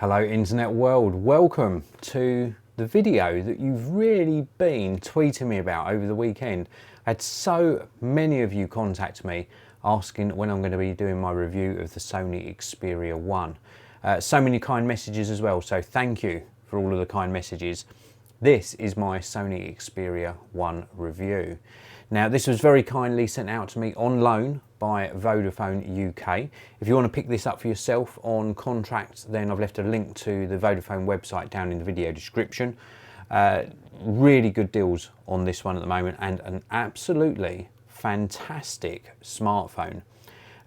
Hello internet world, welcome to the video that you've really been tweeting me about over the weekend. I had so many of you contact me asking when I'm going to be doing my review of the Sony Xperia 1. So many kind messages as well, so thank you for all of the kind messages. This is my Sony Xperia 1 review. Now this was very kindly sent out to me on loan by Vodafone UK. If you want to pick this up for yourself on contract, then I've left a link to the Vodafone website down in the video description. Really good deals on this one at the moment and an absolutely fantastic smartphone.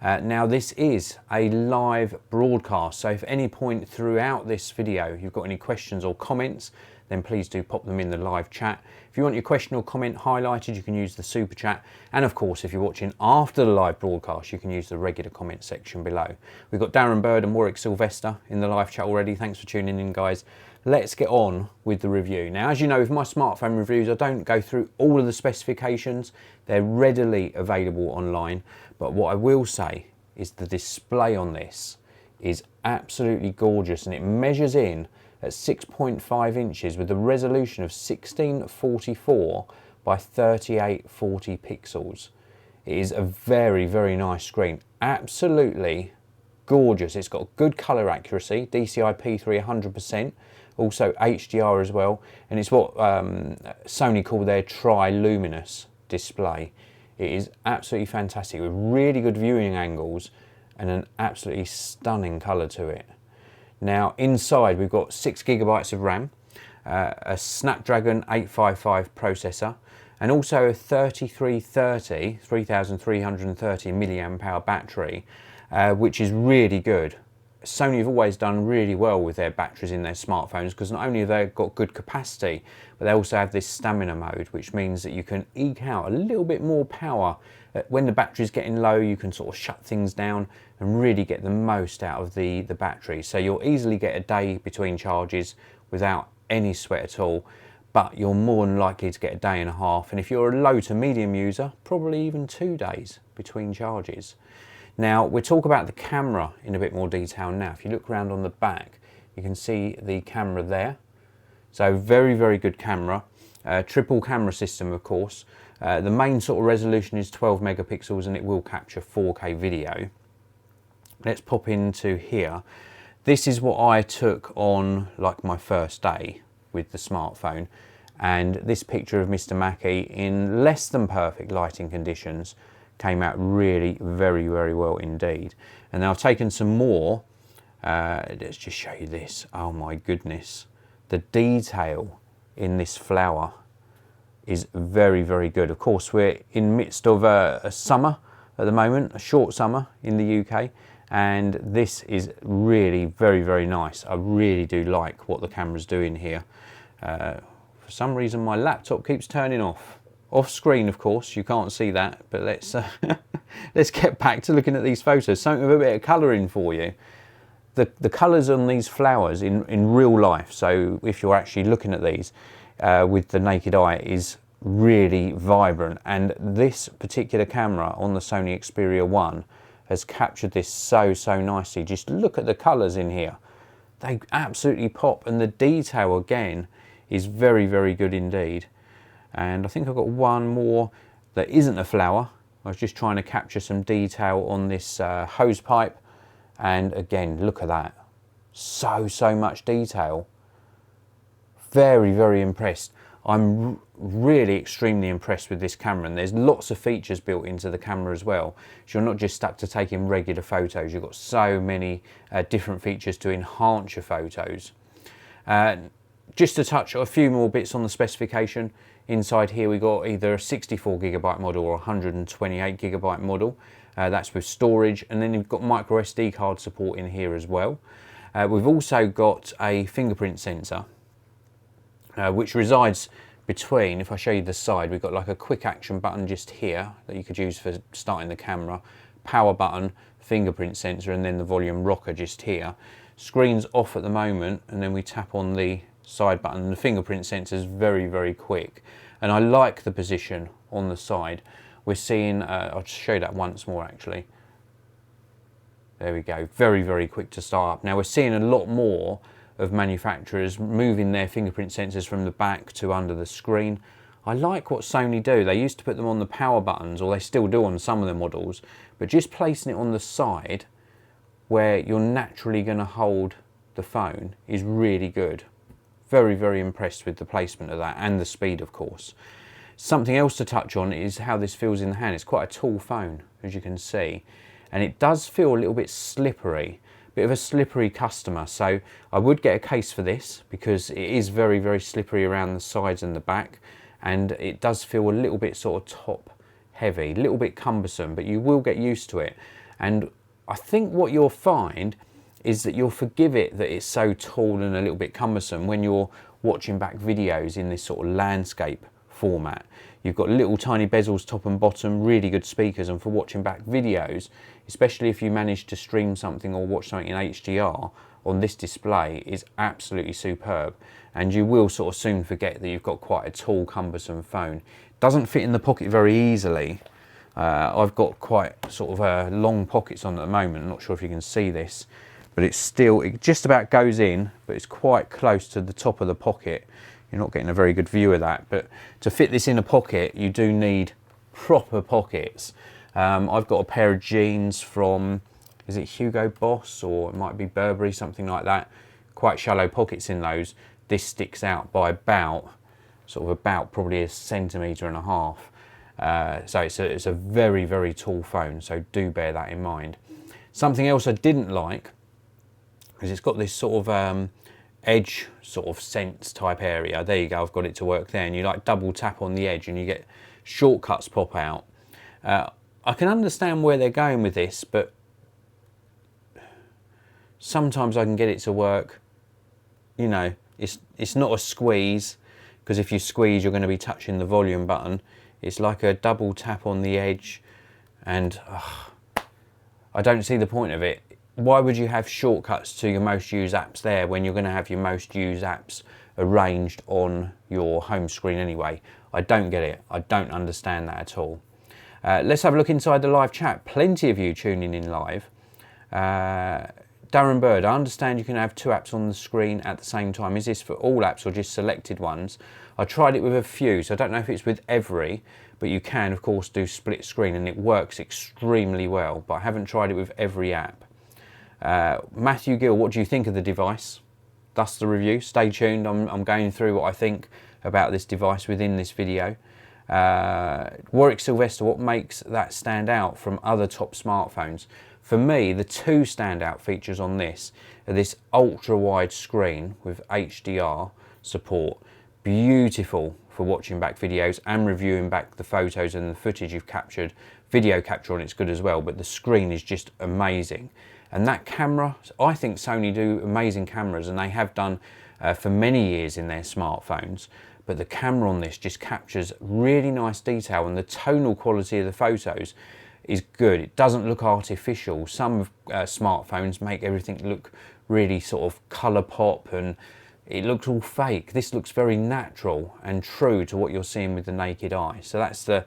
Now this is a live broadcast, so if at any point throughout this video you've got any questions or comments, then please do pop them in the live chat. If you want your question or comment highlighted, you can use the super chat. And of course, if you're watching after the live broadcast, you can use the regular comment section below. We've got Darren Bird and Warwick Sylvester in the live chat already. Thanks for tuning in, guys. Let's get on with the review. Now, as you know, with my smartphone reviews, I don't go through all of the specifications. They're readily available online. But what I will say is the display on this is absolutely gorgeous, and it measures in at 6.5 inches with a resolution of 1644 by 3840 pixels. It is a very, very nice screen. Absolutely gorgeous. It's got good color accuracy, DCI-P3 100%, also HDR as well, and it's what Sony call their tri-luminous display. It is absolutely fantastic with really good viewing angles and an absolutely stunning color to it. Now inside we've got 6 GB of RAM, a Snapdragon 855 processor, and also a 3330 milliamp hour battery, which is really good. Sony have always done really well with their batteries in their smartphones, because not only have they got good capacity, but they also have this stamina mode, which means that you can eke out a little bit more power. When the battery's getting low, you can sort of shut things down and really get the most out of the battery. So you'll easily get a day between charges without any sweat at all, but you're more than likely to get a day and a half. And if you're a low to medium user, probably even 2 days between charges. Now, we'll talk about the camera in a bit more detail now. If you look around on the back, you can see the camera there. So very, very good camera. Triple camera system, of course. The main sort of resolution is 12 megapixels and it will capture 4K video. Let's pop into here. This is what I took on like my first day with the smartphone. And this picture of Mr. Mackie in less than perfect lighting conditions came out really very, very well indeed. And now I've taken some more. Let's just show you this. Oh my goodness. The detail in this flower is very, very good. Of course, we're in midst of a summer at the moment, a short summer in the UK, and this is really very, very nice. I really do like what the camera's doing here. For some reason, my laptop keeps turning off. Off screen, of course, you can't see that, but let's let's get back to looking at these photos. Something with a bit of colouring for you. The colours on these flowers in real life, so if you're actually looking at these with the naked eye, is really vibrant, and this particular camera on the Sony Xperia 1 has captured this so nicely. Just look at the colours in here. They absolutely pop, and the detail again is very, very good indeed. And I think I've got one more that isn't a flower. I was just trying to capture some detail on this hose pipe, and again, look at that. So much detail. Very, very impressed. I'm really extremely impressed with this camera, and there's lots of features built into the camera as well. So you're not just stuck to taking regular photos. You've got so many different features to enhance your photos. Just to touch on a few more bits on the specification. Inside here we got either a 64 gigabyte model or a 128 gigabyte model. That's with storage, and then you've got micro SD card support in here as well. We've also got a fingerprint sensor, which resides between, if I show you the side, we've got like a quick action button just here that you could use for starting the camera, power button, fingerprint sensor, and then the volume rocker just here. Screen's off at the moment, and then we tap on the side button. The fingerprint sensor is very, very quick, and I like the position on the side. We're seeing, I'll just show you that once more actually. There we go, very, very quick to start up. Now we're seeing a lot more of manufacturers moving their fingerprint sensors from the back to under the screen. I like what Sony do. They used to put them on the power buttons, or they still do on some of their models, but just placing it on the side where you're naturally going to hold the phone is really good. Very, very impressed with the placement of that, and the speed, of course. Something else to touch on is how this feels in the hand. It's quite a tall phone, as you can see, and it does feel a little bit slippery. Bit of a slippery customer, so I would get a case for this because it is very, very slippery around the sides and the back, and it does feel a little bit sort of top heavy, a little bit cumbersome, but you will get used to it. And I think what you'll find is that you'll forgive it that it's so tall and a little bit cumbersome when you're watching back videos in this sort of landscape format. You've got little tiny bezels top and bottom, really good speakers, and for watching back videos, especially if you manage to stream something or watch something in HDR on this display, is absolutely superb. And you will sort of soon forget that you've got quite a tall, cumbersome phone. Doesn't fit in the pocket very easily. I've got quite sort of long pockets on at the moment. I'm not sure if you can see this, but it's still, it just about goes in, but it's quite close to the top of the pocket. You're not getting a very good view of that, but to fit this in a pocket, you do need proper pockets. I've got a pair of jeans from, is it Hugo Boss, or it might be Burberry, something like that. Quite shallow pockets in those. This sticks out by about probably 1.5 centimetres. So it's a very, very tall phone, so do bear that in mind. Something else I didn't like is it's got this sort of edge sort of sense type area. There you go, I've got it to work there, and you like double tap on the edge and you get shortcuts pop out. I can understand where they're going with this, but sometimes I can get it to work. You know, it's not a squeeze, because if you squeeze you're going to be touching the volume button. It's like a double tap on the edge, and I don't see the point of it. Why would you have shortcuts to your most used apps there when you're going to have your most used apps arranged on your home screen anyway? I don't get it. I don't understand that at all. Let's have a look inside the live chat. Plenty of you tuning in live. Darren Bird, I understand you can have 2 apps on the screen at the same time. Is this for all apps or just selected ones? I tried it with a few, so I don't know if it's with every, but you can, of course, do split screen, and it works extremely well, but I haven't tried it with every app. Matthew Gill, what do you think of the device? That's the review. Stay tuned. I'm going through what I think about this device within this video. Warwick Sylvester, what makes that stand out from other top smartphones? For me, the 2 standout features on this are this ultra wide screen with HDR support. Beautiful for watching back videos and reviewing back the photos and the footage you've captured. Video capture on it's good as well, but the screen is just amazing. And that camera, I think Sony do amazing cameras, and they have done for many years in their smartphones. But the camera on this just captures really nice detail, and the tonal quality of the photos is good. It doesn't look artificial. Some smartphones make everything look really sort of colour pop, and it looks all fake. This looks very natural and true to what you're seeing with the naked eye. So that's the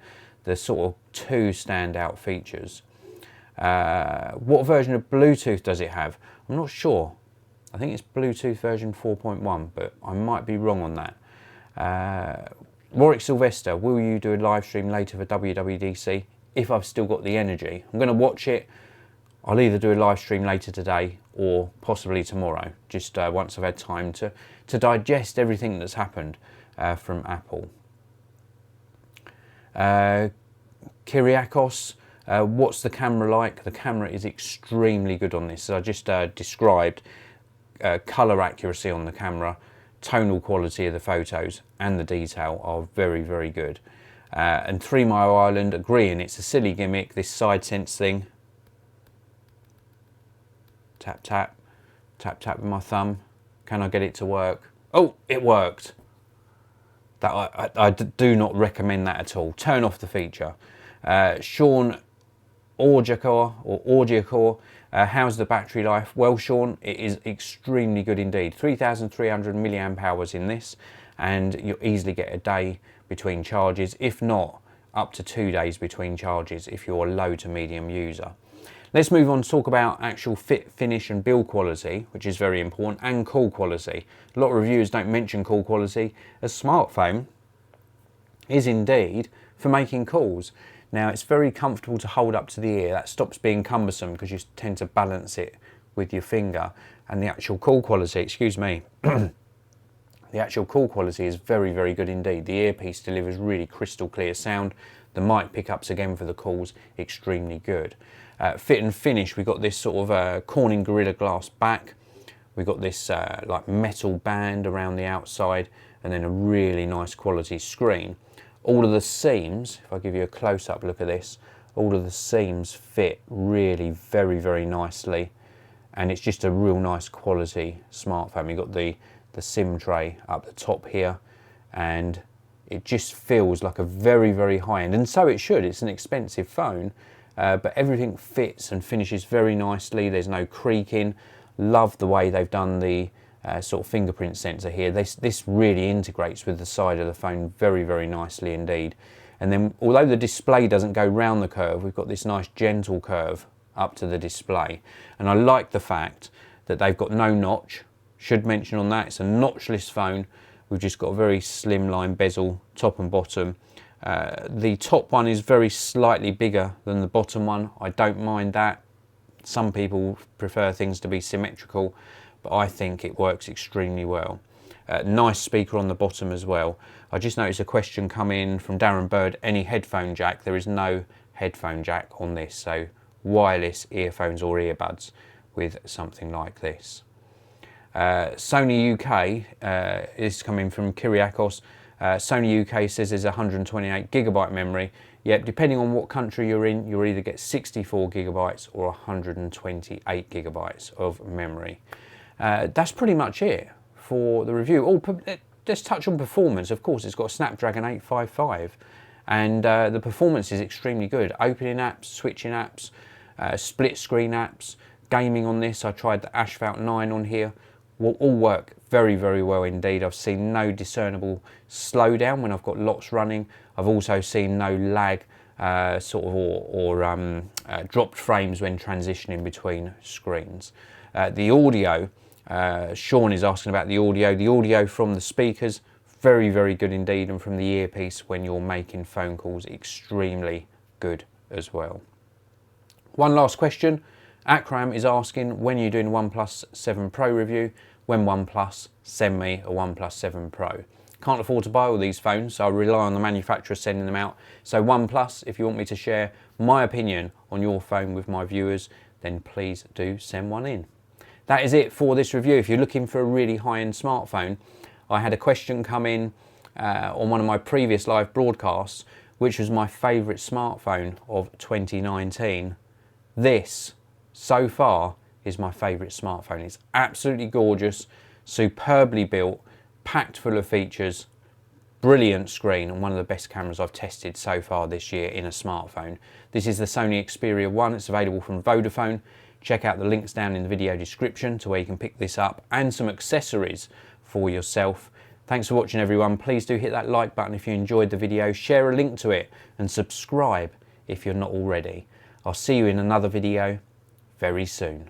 sort of 2 standout features. What version of Bluetooth does it have? I'm not sure. I think it's Bluetooth version 4.1, but I might be wrong on that. Warwick Sylvester, will you do a live stream later for WWDC? If I've still got the energy. I'm going to watch it. I'll either do a live stream later today or possibly tomorrow, just once I've had time to digest everything that's happened from Apple. Kyriakos, what's the camera like? The camera is extremely good on this. As I just described, colour accuracy on the camera, tonal quality of the photos and the detail are very, very good. And 3 Mile Island, agreeing, it's a silly gimmick, this side sense thing. Tap, tap, tap, tap with my thumb. Can I get it to work? Oh, it worked. That I do not recommend that at all. Turn off the feature. Sean Orgiacor, how's the battery life? Well, Sean, it is extremely good indeed. 3,300 milliamp hours in this, and you'll easily get a day between charges, if not up to 2 days between charges if you're a low to medium user. Let's move on to talk about actual fit, finish and build quality, which is very important, and call quality. A lot of reviewers don't mention call quality. A smartphone is indeed for making calls. Now, it's very comfortable to hold up to the ear. That stops being cumbersome because you tend to balance it with your finger. And the actual call quality, excuse me, the actual call quality is very, very good indeed. The earpiece delivers really crystal clear sound. The mic pickups, again for the calls, extremely good. Fit and finish, we've got this sort of Corning Gorilla Glass back. We've got this like metal band around the outside, and then a really nice quality screen. All of the seams, if I give you a close-up look at this, all of the seams fit really very, very nicely. And it's just a real nice quality smartphone. We've got the SIM tray up the top here, and it just feels like a very, very high-end, and so it should. It's an expensive phone, but everything fits and finishes very nicely. There's no creaking. Love the way they've done the sort of fingerprint sensor here. This really integrates with the side of the phone very, very nicely indeed. And then, although the display doesn't go round the curve, we've got this nice gentle curve up to the display. And I like the fact that they've got no notch. Should mention on that, it's a notchless phone. We've just got a very slimline bezel, top and bottom. The top one is very slightly bigger than the bottom one. I don't mind that. Some people prefer things to be symmetrical, but I think it works extremely well. Nice speaker on the bottom as well. I just noticed a question come in from Darren Bird, any headphone jack? There is no headphone jack on this, so wireless earphones or earbuds with something like this. Sony UK is coming from Kyriakos. Sony UK says there's 128GB memory. Yep, depending on what country you're in, you'll either get 64GB or 128GB of memory. That's pretty much it for the review. Oh, let's touch on performance. Of course, it's got a Snapdragon 855, and the performance is extremely good. Opening apps, switching apps, split screen apps, gaming on this. I tried the Asphalt 9 on here. Will all work very, very well indeed. I've seen no discernible slowdown when I've got lots running. I've also seen no lag or dropped frames when transitioning between screens. The audio, Sean is asking about the audio. The audio from the speakers, very, very good indeed, and from the earpiece when you're making phone calls, extremely good as well. One last question. Akram is asking, when you're doing OnePlus 7 Pro review, when OnePlus send me a OnePlus 7 Pro. Can't afford to buy all these phones, so I rely on the manufacturer sending them out. So OnePlus, if you want me to share my opinion on your phone with my viewers, then please do send one in. That is it for this review. If you're looking for a really high-end smartphone, I had a question come in on one of my previous live broadcasts, which was my favourite smartphone of 2019. This, so far, is my favourite smartphone. It's absolutely gorgeous, superbly built, packed full of features, brilliant screen, and one of the best cameras I've tested so far this year in a smartphone. This is the Sony Xperia 1. It's available from Vodafone. Check out the links down in the video description to where you can pick this up, and some accessories for yourself. Thanks for watching, everyone. Please do hit that like button if you enjoyed the video, share a link to it, and subscribe if you're not already. I'll see you in another video very soon.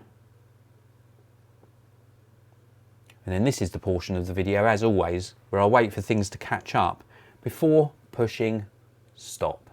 And then this is the portion of the video, as always, where I wait for things to catch up before pushing stop.